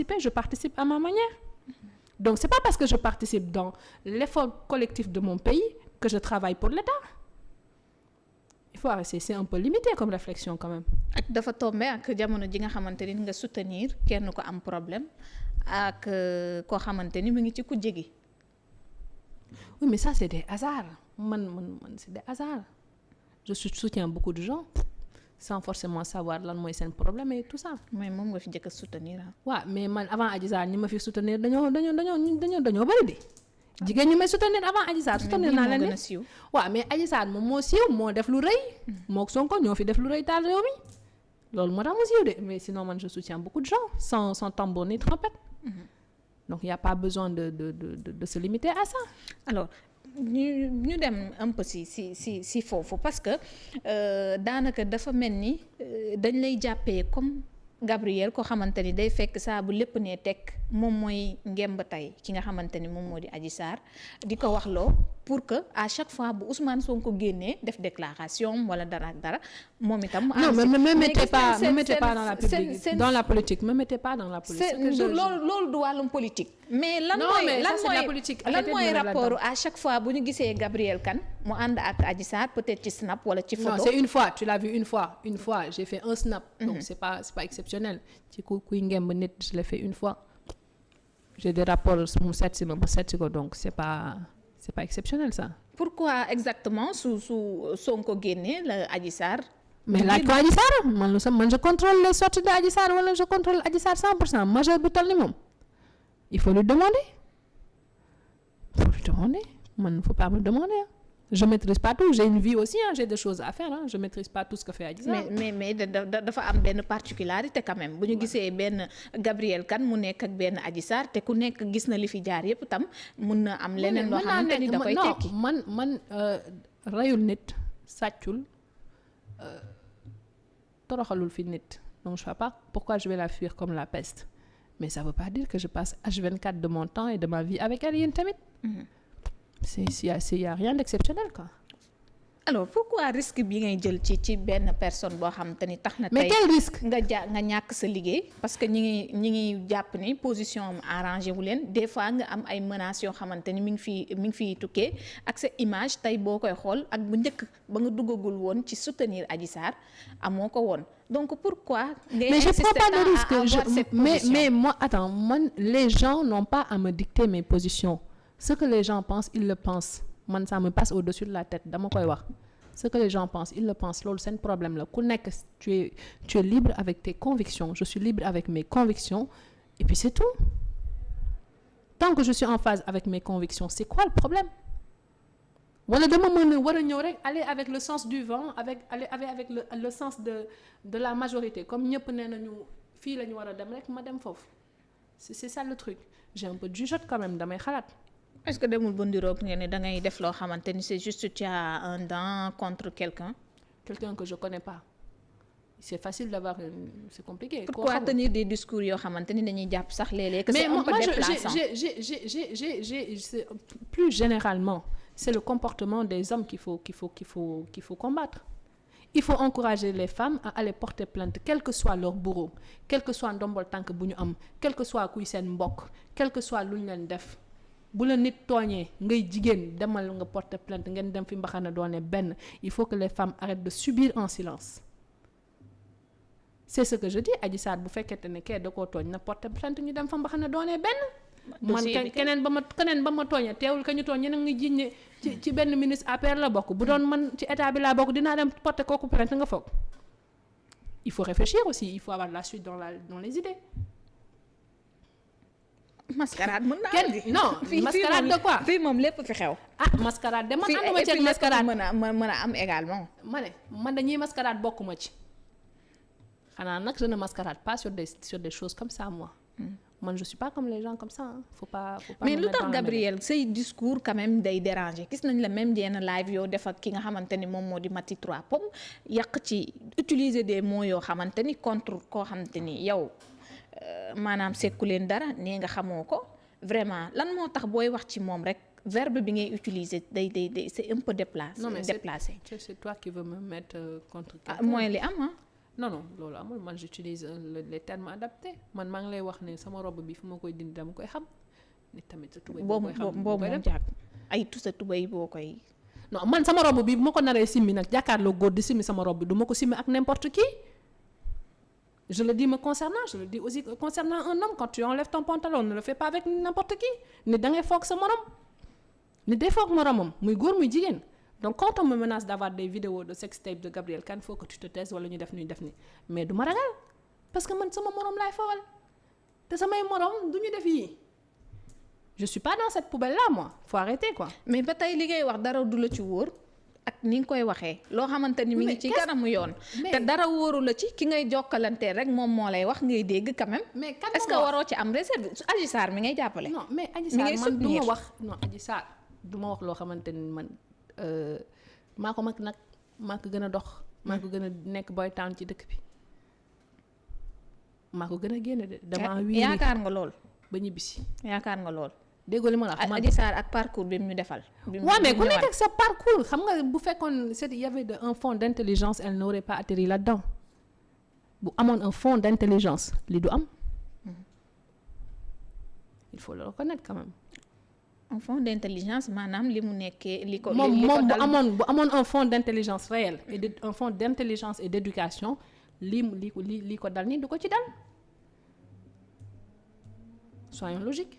participer, je participe à ma manière. Donc c'est pas parce que je participe dans l'effort collectif de mon pays que je travaille pour l'État. Il faut arrêter, c'est un peu limité comme réflexion quand même. ak dafa tombé ak jamono ji nga xamante ni nga soutenir kenn ko am problème ak koo xamante ni mu ngi ci kujje gi. Oui, mais ça c'est des hasards. Man c'est des hasards. Je soutiens beaucoup de gens sans forcément savoir lan mooy seen problème et tout ça. mooy moom nga fi njëkk a soutenir ah. waaw mais man avant Adji Sarr ñi ma fi soutenir dañoo bari di. jigéen ñi may soutenir avant Adji Sarr soutenir naa leen ne waaw mais Adji Sarr moom moo siiw moo def lu rëy. moo Sonko ñoo fi def lu rëy taal réew mi. loolu moo tax mu siiw de mais sinon man je soutiens beaucoup de gens sans tambour ni trompette. Donc il y a pas besoin de se limiter à ça. Alors ñu dem un peu si foofu parce que daanaka dafa mel ni dañ lay jàppee comme Gabriel koo xamante ni day fekk saa bu lépp ne teg moom mooy ngemb tey ki nga xamante ni moom moo di Adji Sarr di ko wax loo pour que à chaque fois bu Ousmane Sonko génnee def déclaration wala dara ak dara moom itam. non mais me mettez pas dans la politique me mettez pas dans la politique. loolu du wàllum politique. mais lan mooy rapport à chaque fois bu ñu gisee Gabriel Kane mu ànd ak Adji Sarr peut-être ci snap wala ci photo. non c'est une fois tu l'as vu une fois j'ai fait un snap. Donc c'est pas exceptionnel ci kuy ngemb nit je l'ai fait une fois. J'ai des rapports mu seet si ko donc c'est pas exceptionnel ça. Pourquoi exactement su Sonko génnee la Adji Sarr. mais laaj ko Adji Sarr man je contrôle les sorties de Adji Sarr wala je contrôle Adji Sarr 100% majeur bi toll ni moom il faut lui demander man faut pas me demander. Je maîtrise pas tout, j'ai une vie aussi, j'ai des choses à faire, je maîtrise pas tout ce que fait Adji Sarr. mais dafa am benn particularité quand même bu ñu gisee benn Gabriel Kane mu nekk ak benn Adji Sarr te ku nekk gis na li fi jaar yépp tam mun na am leneen loo xamante ni da koy tekki. man rayul nit sàccul toroxalul fi nit donc je sais pas pourquoi je vais la fuir comme la peste mais ça veut pas dire que je passe H24 de mon temps et de ma vie avec elle yéen tamit. Il y a rien d'exceptionnel quoi. Alors pourquoi risque bi ngay jël ci benn personne boo xam te ni tax na. mais quel risque nga ñàkk sa liggéey parce que ñi ngi jàpp ni position am arrangé wu leen des fois nga am ay menaces yoo xamante ni mi ngi fiy tukkee ak sa image tey boo koy xool ak bu njëkk ba nga duggagul woon ci soutenir Adji Sarr amoo ko woon donc pourquoi. ngay mais je prends pas de risque mais moi attends les gens n'ont pas à me dicter mes positions. Ce que les gens pensent, ils le pensent. Man, ça me passe au-dessus de la tête. Dama koy wax. Ce que les gens pensent, ils le pensent. Loolu seen problème la. Ku nekk tu es libre avec tes convictions. Je suis libre avec mes convictions. Et puis c'est tout. Tant que je suis en phase avec mes convictions, c'est quoi le problème? Wala dama mën a war a ñëw rek aller avec le sens du vent, avec le sens de la majorité. Comme ñëpp nee nañu fii la ñu war a dem rek ma dem foofu. C'est ça le truc. J'ai un peu de jugeote quand même damay xalaat. Est-ce que demul ba ndiroog nga ne da ngay def loo xamante ni c'est juste tu as un dent contre quelqu'un que je connais pas c'est facile d'avoir c'est compliqué. Pourquoi tenir des discours yoo xamante ni dañuy jàpp sax léeg-léeg que c'est un peu déplaçant. j'ai plus généralement c'est le comportement des hommes qu'il faut combattre. Il faut encourager les femmes à aller porter plainte quel que soit leur bourreau quel que soit ndombol tànk bu ñu am quel que soit kuy seen mbokk quel que soit lu ñu leen def. bu la nit tooñee ngay jigéen demal nga porter plainte ngeen dem fi mbaxana doone benn il faut que les femmes arrêtent de subir en silence c'est ce que je dis Adji Sarr bu fekkente ne kee da koo tooñ na porter plainte ñu dem fa mbaxana doone benn man keneen ba ma tooñee teewul ka ñu tooñ ñeneen ngi jiñ ne ci benn ministre APR la bokk bu doon man ci état bi laa bokk dinaa dem porter kooku plainte nga foog il faut réfléchir aussi il faut avoir la suite dans les idées. Mascarade mën naa non mascarade de quoi fii moom lépp fi xew. Mascarade de man ànduma ci mascarade mën a am également. man dañuy mascarade bokkuma ci xanaa nag je ne mascarade pas sur des choses comme ça moi. Man je suis pas comme les gens comme ça faut pas mais lu tax Gabriel say discours quand même day déranger gis nañ la même yenn live yoo def ak ki nga xamante ni moom moo di Maty Trois Pommes yàq ci utiliser des mots yoo xamante ni contre koo xamante ni yow. Maanaam sekku leen dara nee nga xamoo ko vraiment lan moo tax booy wax ci moom rek verbe bi ngay utiliser day c'est un peu déplacé. Non mais c'est toi qui veux me mettre contre quelqu'un. Mooy li am non loolu amul man j'utilise les termes adaptés man maa ngi lay wax ne sama robe bi fu ma koy dindi dama koy xam nit tamit sa tubéy boo koy xam boobu moom jàpp ay tout sa tubéy boo koy. non man sama robe bi bu ma ko naree simmi nag jàkkaarloo góor di simmi sama robe bi du ma ko simmi ak n'importe qui je le dis me concernant je le dis aussi concernant un homme quand tu enlèves ton pantalon ne le fais pas avec n'importe qui nit da ngay foog sa morom nit day foog moromam muy góor muy jigéen donc quand on me menace d'avoir des vidéos de sextape de Gabrielle Kane faut que tu te taises wala ñu def ni mais du ma ragal parce que man sama morom laay fawal te samay morom du ñu def yii je suis pas dans cette poubelle là moi faut arrêter quoi. mais ba tey li ngay wax dara du la ci wóor ak ni nga koy waxee loo xamante ni mi ngi ci kanamu yoon. te dara wóoru la ci ki ngay jokkalantee rek moom moo lay wax ngay dégg quand même. mais est-ce que waroo ci am réserve Adji Sarr mi ngay jàppale. non mais Adji Sarr man du ma wax non Adji Sarr du ma wax loo xamante ni man maa ko mag nag maa ko gën a dox maa ko gën a nekk boy town ci dëkk bi maa ko gën a génne de. dama wii yaakaar nga lool. ba ñibbisi yaakaar nga lool. déggoo li ma la wax Adji Sarr ak parcours bi mu ñu defal. waaw mais ku nekk ak sa parcours xam nga bu fekkoon il y avait un fond d'intelligence elle n'aurait pas atterri là-dedans bu amoon un fond d'intelligence li du am il faut le reconnaître quand même. un fond d'intelligence maanaam li mu nekkee li ko. moom bu amoon un fond d'intelligence réel et un fond d'intelligence et d'éducation li ko dal nii du ko ci dal soyons logiques.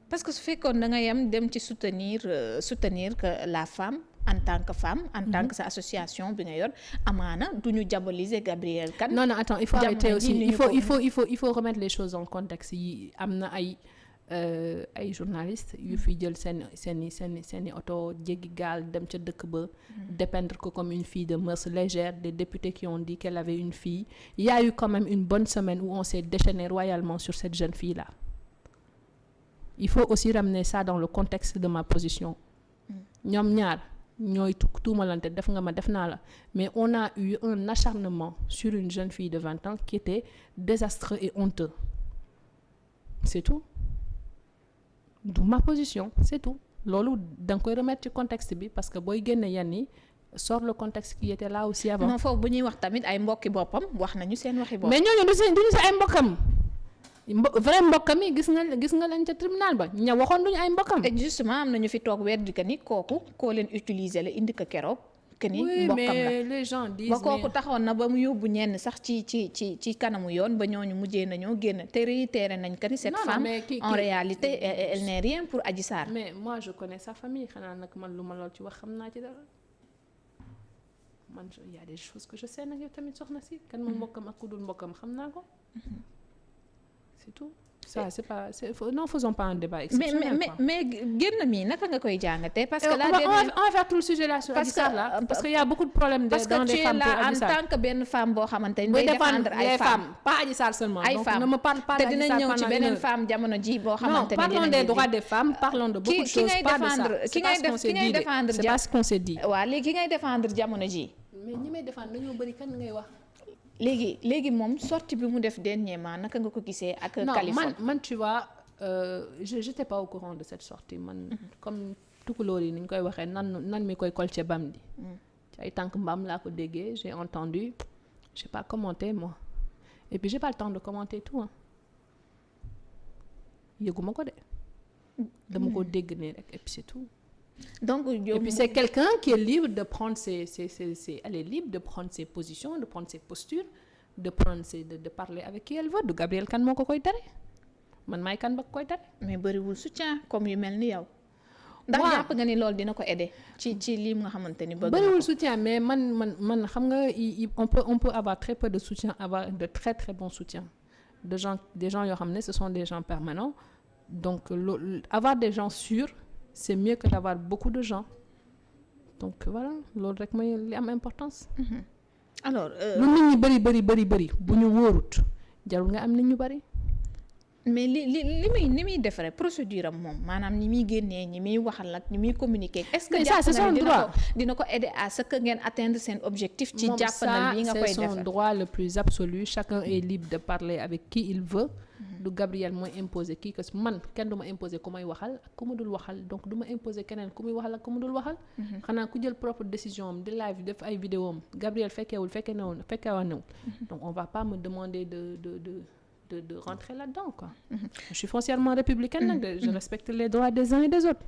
parce que su fekkoon da nga yem dem ci soutenir que la femme en tant que femme en tant que sa association bi nga yor amaana du ñu diaboliser Gabrielle Kane. non attends il faut arrêter aussi il faut remettre les choses en contexte yi am na ay journalistes yu fi jël seeni oto jéggi gaal dem ca dëkk ba dépeindre ko comme une fille de mœurs légères des députés qui ont dit qu'elle avait une fille il y a eu quand même une bonne semaine où on s'est déchaîné royalement sur cette jeune fille là. Il faut aussi ramener ça dans le contexte de ma position ñoom ñaar ñooy tuumalante def nga ma def naa la mais on a eu un acharnement sur une jeune fille de 20 ans qui était désastreux et honteux c'est tout du ma position c'est tout loolu da nga koy remettre ci contexte bi parce que booy génne yenn yi sort le contexte qui était là aussi avant. non foofu bu ñuy wax tamit ay mbokki boppam wax nañu seen waxi bopp. mais ñooñu duñu sa ay mbokkam. vrai mbokkam yi gis nga leen ca tribunal ba ña waxoon duñu ay mbokkam. et justement am na ñu fi toog weddi que ni kooku koo leen utiliser la indi ko keroog. que ni mbokkam la mais les gens disent ba kooku taxoon na ba mu yóbbu ñenn sax ci kanamu yoon ba ñooñu mujjee nañoo génn te réitéré nañ que ni cette femme en réalité elle n'est rien pour Adji Sarr. mais moi je connais sa famille xanaa nag man lu ma lool ci wax xam naa ci dara man y a des choses que je sais nag yow tamit soxna si kan ma mbokkam ak ku dul mbokkam xam naa ko. C'est tout ça non faisons pas un débat exceptionnel mais génn mi naka nga koy jàngatee parce que on va faire tout le sujet là sur Adji Sarr là parce que y a beaucoup de problèmes dans les femmes parce que tu es là en tant que benn femme boo xamante ni day défendre ay femmes pas Adji Sarr seulement ay femmes donc ne me parle pas te dinañ ñëw ci beneen femme jamono ji boo xamante ni parlons des droits des femmes parlons de beaucoup de choses pas de ça ki ngay défendre c'est pas ce qu'on s'est dit waaw léegi ki ngay défendre jamono ji mais ñi may défendre dañoo bëri kan ngay wax léegi moom sortie bi mu def dernièrement naka nga ko gisee ak Californie. man tu vois j'étais pas au courant de cette sortie man comme tukulóor yi ni ñu koy waxee nan mi koy kolce bam di ci ay tànk mbaam laa ko déggee j'ai entendu j'ai pas commenté moi et puis j'ai pas le temps de commenter tout yëguma ko de dama ko dégg nii rek et puis c'est tout. Donc, et puis c'est quelqu'un qui est libre de prendre elle est libre de prendre ses positions de prendre ses postures de parler avec qui elle veut du Gabrielle Kane moo ko koy tere man maay kan ba koy tere. mais bëriwul soutien comme yu mel ni yow. ndax jàpp nga ni loolu dina ko aider ci lii nga xamante ni bëgg na ko. bëriwul soutien mais man xam nga on peut avoir très peu de soutien avoir de très très bons soutiens des gens yoo xam ne ce sont des gens permanents donc avoir des gens sûrs. C'est mieux que d'avoir beaucoup de gens donc voilà loolu rek mooy li am importance. alors lu nit ñi bëri bu ñu wóorut jarul nga am nit ñu bëri. mais li muy defaree procédure am moom maanaam ñi muy génnee ñi muy waxal ak ñi muy communiquer. est-ce que ça c'est son droit dina ko aider à ce que ngeen atteindre seen objectif. ci jàppandal bi nga koy defar c'est son droit le plus absolu chacun est libre de parler avec qui il veut. du Gabriel mooy imposer kii que man kenn du ma imposer ku may waxal ak ku ma dul waxal donc du ma imposer keneen ku muy waxal ak ku ma dul waxal. xanaa ku jël propre décision am di live def ay vidéo am Gabriel fekkeewul fekkeewul donc on va pas me demander de rentrer là-dedans quoi. Je suis foncièrement républicaine nag je respecte les droits des uns et des autres.